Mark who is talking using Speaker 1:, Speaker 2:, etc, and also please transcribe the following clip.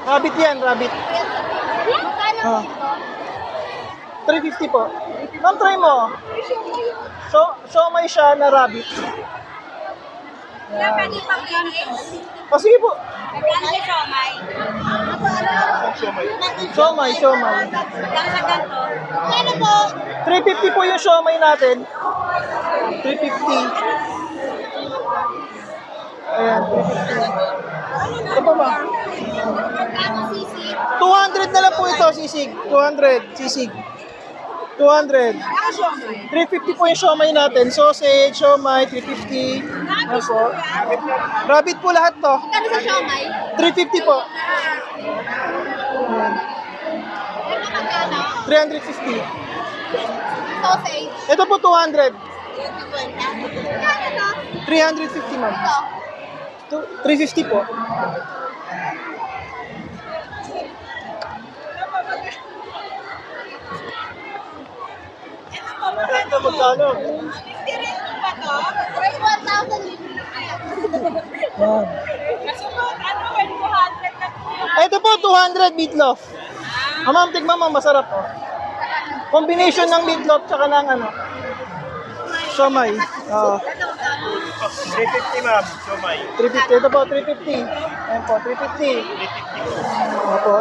Speaker 1: Rabbit yan, rabbit. Ah. 350 po. Ma'am, try mo. So may siya na rabbit. Yan. O, sige po. Siomay.
Speaker 2: Ano po?
Speaker 1: 350 po yung siomay natin. 350. Ayan, 350. Ito pa ba? 200 na lang po ito, sisig. 200, sisig. 200. 350 po yung siomay natin. Sausage, siomay, 350. Ano po? Rabbit po lahat to.
Speaker 2: Kano sa siomay?
Speaker 1: 350 po. Ayan.
Speaker 2: Ito magkano?
Speaker 1: 350.
Speaker 2: Sausage.
Speaker 1: Ito po 200.
Speaker 2: 220. Kano to?
Speaker 1: 350 ma'am.
Speaker 2: Ito.
Speaker 1: 350 po. Ito magkano?
Speaker 2: 50 rin po ba to? 1,000 libre na kaya.
Speaker 1: Yan.
Speaker 2: Kasunod, ano, 200 na po.
Speaker 1: Ito po 200 meatloaf. Ma'am, tignan mo, masarap po. Combination ng meatloaf tsaka ng ano, siomay. Oo.
Speaker 3: 350 ma'am, siomay.
Speaker 1: 350. Ito po, 350. Ayan po, 350.
Speaker 3: 350 po.
Speaker 1: Opo.